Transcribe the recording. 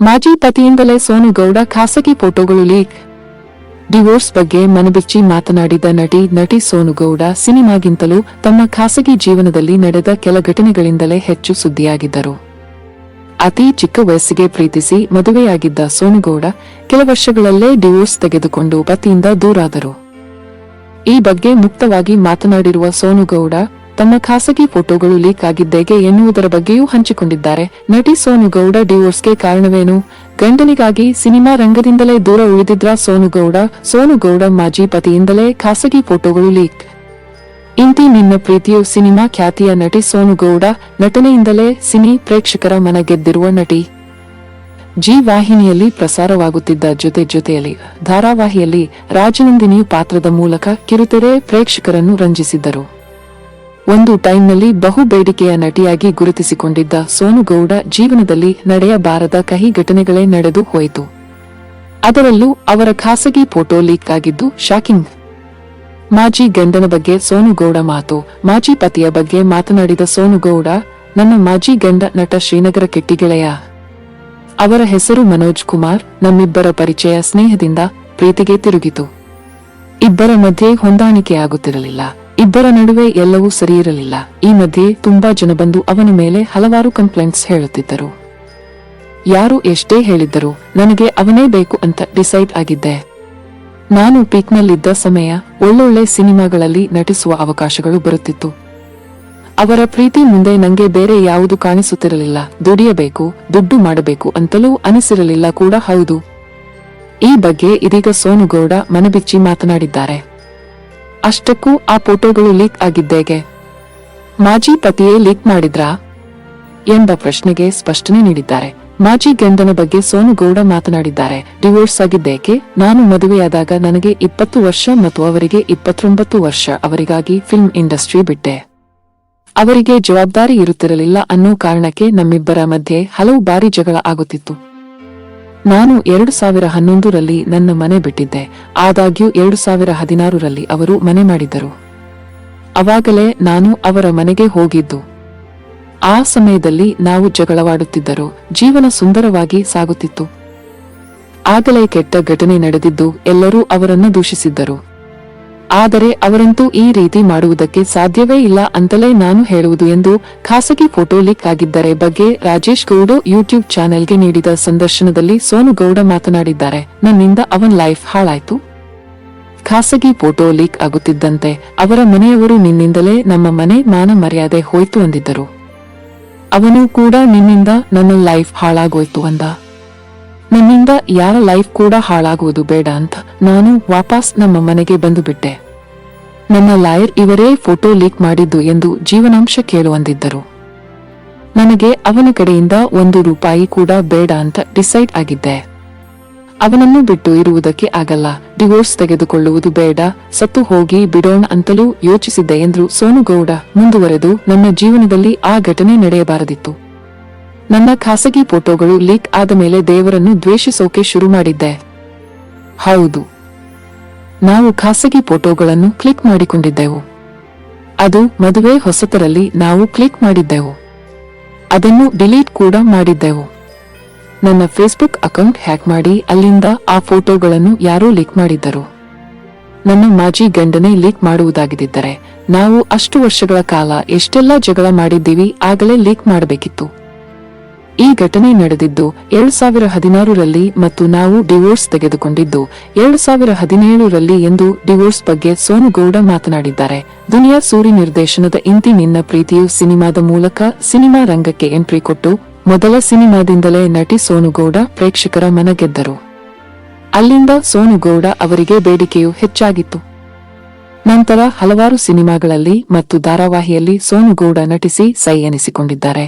ಮಾಜಿ ಪತಿಯಿಂದಲೇ ಸೋನು ಗೌಡ ಖಾಸಗಿ ಫೋಟೋಗಳು ಲೀಕ್. ಡಿವೋರ್ಸ್ ಬಗ್ಗೆ ಮನಬಿಚ್ಚಿ ಮಾತನಾಡಿದ ನಟಿ ಸೋನು ಗೌಡ ಸಿನಿಮಾಗಿಂತಲೂ ತಮ್ಮ ಖಾಸಗಿ ಜೀವನದಲ್ಲಿ ನಡೆದ ಕೆಲ ಘಟನೆಗಳಿಂದಲೇ ಹೆಚ್ಚು ಸುದ್ದಿಯಾಗಿದ್ದರು. ಅತಿ ಚಿಕ್ಕ ವಯಸ್ಸಿಗೆ ಪ್ರೀತಿಸಿ ಮದುವೆಯಾಗಿದ್ದ ಸೋನು ಗೌಡ ಕೆಲ ವರ್ಷಗಳಲ್ಲೇ ಡಿವೋರ್ಸ್ ತೆಗೆದುಕೊಂಡು ಪತಿಯಿಂದ ದೂರಾದರು. ಈ ಬಗ್ಗೆ ಮುಕ್ತವಾಗಿ ಮಾತನಾಡಿರುವ ಸೋನು ಗೌಡ ತಮ್ಮ ಖಾಸಗಿ ಫೋಟೋಗಳು ಲೀಕ್ ಆಗಿದ್ದೇಗೆ ಎನ್ನುವುದರ ಬಗ್ಗೆಯೂ ಹಂಚಿಕೊಂಡಿದ್ದಾರೆ. ನಟಿ ಸೋನು ಗೌಡ ಡಿವೋರ್ಸ್ಗೆ ಕಾರಣವೇನು? ಗಂಡನಿಗಾಗಿ ಸಿನಿಮಾ ರಂಗದಿಂದಲೇ ದೂರ ಉಳಿದಿದ್ರ ಸೋನು ಗೌಡ ಮಾಜಿ ಪತಿಯಿಂದಲೇ ಖಾಸಗಿ ಫೋಟೋಗಳು ಲೀಕ್. ಇಂತಿ ನಿನ್ನ ಪ್ರೀತಿಯು ಸಿನಿಮಾ ಖ್ಯಾತಿಯ ನಟಿ ಸೋನು ಗೌಡ ನಟನೆಯಿಂದಲೇ ಸಿನಿ ಪ್ರೇಕ್ಷಕರ ಮನ ಗೆದ್ದಿರುವ ನಟಿ. ಜಿ ವಾಹಿನಿಯಲ್ಲಿ ಪ್ರಸಾರವಾಗುತ್ತಿದ್ದ ಜೊತೆಯಲ್ಲಿ ಧಾರಾವಾಹಿಯಲ್ಲಿ ರಾಜನಂದಿನಿಯು ಪಾತ್ರದ ಮೂಲಕ ಕಿರುತೆರೆ ಪ್ರೇಕ್ಷಕರನ್ನು ರಂಜಿಸಿದ್ದರು. ಒಂದು ಟೈಮ್ನಲ್ಲಿ ಬಹು ಬೇಡಿಕೆಯ ನಟಿಯಾಗಿ ಗುರುತಿಸಿಕೊಂಡಿದ್ದ ಸೋನು ಗೌಡ ಜೀವನದಲ್ಲಿ ನಡೆಯಬಾರದ ಕಹಿ ಘಟನೆಗಳೇ ನಡೆದು ಹೋಯಿತು. ಅದರಲ್ಲೂ ಅವರ ಖಾಸಗಿ ಫೋಟೋ ಲೀಕ್ ಆಗಿದ್ದು ಶಾಕಿಂಗ್. ಮಾಜಿ ಗಂಡನ ಬಗ್ಗೆ ಸೋನು ಗೌಡ ಮಾತು. ಮಾಜಿ ಪತಿಯ ಬಗ್ಗೆ ಮಾತನಾಡಿದ ಸೋನು ಗೌಡ, ನನ್ನ ಮಾಜಿ ಗಂಡ ನಟ ಶ್ರೀನಗರ ಕೆಟ್ಟಿಗೆಳೆಯ. ಅವರ ಹೆಸರು ಮನೋಜ್ ಕುಮಾರ್. ನಮ್ಮಿಬ್ಬರ ಪರಿಚಯ ಸ್ನೇಹದಿಂದ ಪ್ರೀತಿಗೆ ತಿರುಗಿತು. ಇಬ್ಬರ ಮಧ್ಯೆ ಹೊಂದಾಣಿಕೆಯಾಗುತ್ತಿರಲಿಲ್ಲ. ಇಬ್ಬರ ನಡುವೆ ಎಲ್ಲವೂ ಸರಿಯಿರಲಿಲ್ಲ. ಈ ಮಧ್ಯೆ ತುಂಬಾ ಜನ ಬಂದು ಅವನ ಮೇಲೆ ಹಲವಾರು ಕಂಪ್ಲೇಂಟ್ಸ್ ಹೇಳುತ್ತಿದ್ದರು. ಯಾರು ಎಷ್ಟೇ ಹೇಳಿದ್ದರು ನನಗೆ ಅವನೇ ಬೇಕು ಅಂತ ಡಿಸೈಡ್ ಆಗಿದ್ದೆ. ನಾನು ಪೀಕ್ನಲ್ಲಿದ್ದ ಸಮಯ. ಒಳ್ಳೊಳ್ಳೆ ಸಿನಿಮಾಗಳಲ್ಲಿ ನಟಿಸುವ ಅವಕಾಶಗಳು ಬರುತ್ತಿತ್ತು. ಅವರ ಪ್ರೀತಿ ಮುಂದೆ ನಂಗೆ ಬೇರೆ ಯಾವುದು ಕಾಣಿಸುತ್ತಿರಲಿಲ್ಲ. ದುಡಿಯಬೇಕು, ದುಡ್ಡು ಮಾಡಬೇಕು ಅಂತಲೂ ಅನಿಸಿರಲಿಲ್ಲ ಕೂಡ ಹೌದು. ಈ ಬಗ್ಗೆ ಇದೀಗ ಸೋನು ಗೌಡ ಮನಬಿಚ್ಚಿ ಮಾತನಾಡಿದ್ದಾರೆ. ಅಷ್ಟಕ್ಕೂ ಆ ಫೋಟೋಗಳು ಲೀಕ್ ಆಗಿದ್ದೇಗೆ? ಮಾಜಿ ಪತಿಯೇ ಲೀಕ್ ಮಾಡಿದ್ರಾ ಎಂಬ ಪ್ರಶ್ನೆಗೆ ಸ್ಪಷ್ಟನೆ ನೀಡಿದ್ದಾರೆ. ಮಾಜಿ ಗಂಡನ ಬಗ್ಗೆ ಸೋನು ಗೌಡ ಮಾತನಾಡಿದ್ದಾರೆ. ಡಿವೋರ್ಸ್ ಆಗಿದ್ದೇಕೆ? ನಾನು ಮದುವೆಯಾದಾಗ ನನಗೆ 20 ವರ್ಷ ಮತ್ತು ಅವರಿಗೆ 29 ವರ್ಷ. ಅವರಿಗಾಗಿ ಫಿಲ್ಮ್ ಇಂಡಸ್ಟ್ರಿ ಬಿಟ್ಟೆ. ಅವರಿಗೆ ಜವಾಬ್ದಾರಿ ಇರುತ್ತಿರಲಿಲ್ಲ ಅನ್ನೋ ಕಾರಣಕ್ಕೆ ನಮ್ಮಿಬ್ಬರ ಮಧ್ಯೆ ಹಲವು ಬಾರಿ ಜಗಳ ಆಗುತ್ತಿತ್ತು. ನಾನು 2011ರಲ್ಲಿ ನನ್ನ ಮನೆ ಬಿಟ್ಟಿದ್ದೆ. ಆದಾಗ್ಯೂ 2016ರಲ್ಲಿ ಅವರು ಮನೆ ಮಾಡಿದ್ದರು. ಅವಾಗಲೇ ನಾನು ಅವರ ಮನೆಗೆ ಹೋಗಿದ್ದು. ಆ ಸಮಯದಲ್ಲಿ ನಾವು ಜಗಳವಾಡುತ್ತಿದ್ದರು. ಜೀವನ ಸುಂದರವಾಗಿ ಸಾಗುತ್ತಿತ್ತು. ಆಗಲೇ ಕೆಟ್ಟ ಘಟನೆ ನಡೆದಿದ್ದು. ಎಲ್ಲರೂ ಅವರನ್ನು ದೂಷಿಸಿದ್ದರು. ಆದರೆ ಅವರಂತೂ ಈ ರೀತಿ ಮಾಡುವುದಕ್ಕೆ ಸಾಧ್ಯವೇ ಇಲ್ಲ ಅಂತಲೇ ನಾನು ಹೇಳುವುದು ಎಂದು ಖಾಸಗಿ ಫೋಟೋ ಲೀಕ್ ಆಗಿದ್ದರೆ ಬಗ್ಗೆ ರಾಜೇಶ್ ಗೌಡ ಯೂಟ್ಯೂಬ್ ಚಾನೆಲ್ಗೆ ನೀಡಿದ ಸಂದರ್ಶನದಲ್ಲಿ ಸೋನು ಗೌಡ ಮಾತನಾಡಿದ್ದಾರೆ. ನನ್ನಿಂದ ಅವನ್ ಲೈಫ್ ಹಾಳಾಯ್ತು. ಖಾಸಗಿ ಫೋಟೋ ಲೀಕ್ ಆಗುತ್ತಿದ್ದಂತೆ ಅವರ ಮನೆಯವರು ನಿನ್ನಿಂದಲೇ ನಮ್ಮ ಮನೆ ಮಾನ ಮರ್ಯಾದೆ ಹೋಯ್ತು ಅಂದಿದ್ದರು. ಅವನು ಕೂಡ ನಿನ್ನಿಂದ ನನ್ನ ಲೈಫ್ ಹಾಳಾಗೋಯ್ತು ಅಂದ. ನನ್ನಿಂದ ಯಾರ ಲೈಫ್ ಕೂಡ ಹಾಳಾಗುವುದು ಬೇಡ ಅಂತ ನಾನು ವಾಪಸ್ ನಮ್ಮ ಮನೆಗೆ ಬಂದು ಬಿಟ್ಟೆ. ನನ್ನ ಲಾಯರ್ ಇವರೇ ಫೋಟೋ ಲೀಕ್ ಮಾಡಿದ್ದು ಎಂದು ಜೀವನಾಂಶ ಕೇಳು ಅಂದಿದ್ದರು. ನನಗೆ ಅವನ ಕಡೆಯಿಂದ 1 ರೂಪಾಯಿ ಕೂಡ ಬೇಡ ಅಂತ ಡಿಸೈಡ್ ಆಗಿದ್ದೆ. ಅವನನ್ನು ಬಿಟ್ಟು ಇರುವುದಕ್ಕೆ ಆಗಲ್ಲ. ಡಿವೋರ್ಸ್ ತೆಗೆದುಕೊಳ್ಳುವುದು ಬೇಡ, ಸತ್ತು ಹೋಗಿ ಬಿಡೋಣ ಅಂತಲೂ ಯೋಚಿಸಿದ್ದೆ ಎಂದ್ರು ಸೋನು ಗೌಡ ಮುಂದುವರೆದು, ನನ್ನ ಜೀವನದಲ್ಲಿ ಆ ಘಟನೆ ನಡೆಯಬಾರದಿತ್ತು. ನನ್ನ ಖಾಸಗಿ ಫೋಟೋಗಳು ಲೀಕ್ ಆದ ಮೇಲೆ ದೇವರನ್ನು ದ್ವೇಷಿಸೋಕೆ ಶುರು ಮಾಡಿದ್ದೆ. ಹೌದು, ನಾವು ಖಾಸಗಿ ಫೋಟೋಗಳನ್ನು ಕ್ಲಿಕ್ ಮಾಡಿಕೊಂಡಿದ್ದೆವು. ಅದು ಮದುವೆ ಹೊಸತರಲ್ಲಿ ನಾವು ಕ್ಲಿಕ್ ಮಾಡಿದ್ದೆವು. ಅದನ್ನು ಡಿಲೀಟ್ ಕೂಡ ಮಾಡಿದ್ದೆವು. ನನ್ನ ಫೇಸ್ಬುಕ್ ಅಕೌಂಟ್ ಹ್ಯಾಕ್ ಮಾಡಿ ಅಲ್ಲಿಂದ ಆ ಫೋಟೋಗಳನ್ನು ಯಾರೋ ಲೀಕ್ ಮಾಡಿದ್ದರು. ನನ್ನ ಮಾಜಿ ಗಂಡನೇ ಲೀಕ್ ಮಾಡುವುದಾಗಿದ್ದರೆ ನಾವು ಅಷ್ಟು ವರ್ಷಗಳ ಕಾಲ ಎಷ್ಟೆಲ್ಲಾ ಜಗಳ ಮಾಡಿದ್ದೀವಿ, ಆಗಲೇ ಲೀಕ್ ಮಾಡಬೇಕಿತ್ತು. ಈ ಘಟನೆ ನಡೆದಿದ್ದು 2016ರಲ್ಲಿ ಮತ್ತು ನಾವು ಡಿವೋರ್ಸ್ ತೆಗೆದುಕೊಂಡಿದ್ದು 2017ರಲ್ಲಿ ಎಂದು ಡಿವೋರ್ಸ್ ಬಗ್ಗೆ ಸೋನು ಗೌಡ ಮಾತನಾಡಿದ್ದಾರೆ. ದುನಿಯಾ ಸೂರಿ ನಿರ್ದೇಶನದ ಇಂತಿ ನಿನ್ನ ಪ್ರೀತಿಯು ಸಿನಿಮಾದ ಮೂಲಕ ಸಿನಿಮಾ ರಂಗಕ್ಕೆ ಎಂಟ್ರಿ ಕೊಟ್ಟು ಮೊದಲ ಸಿನಿಮಾದಿಂದಲೇ ನಟಿ ಸೋನು ಗೌಡ ಪ್ರೇಕ್ಷಕರ ಮನ ಗೆದ್ದರು. ಅಲ್ಲಿಂದ ಸೋನು ಗೌಡ ಅವರಿಗೆ ಬೇಡಿಕೆಯು ಹೆಚ್ಚಾಗಿತ್ತು. ನಂತರ ಹಲವಾರು ಸಿನಿಮಾಗಳಲ್ಲಿ ಮತ್ತು ಧಾರಾವಾಹಿಯಲ್ಲಿ ಸೋನು ಗೌಡ ನಟಿಸಿ ಸೈ ಎನಿಸಿಕೊಂಡಿದ್ದಾರೆ.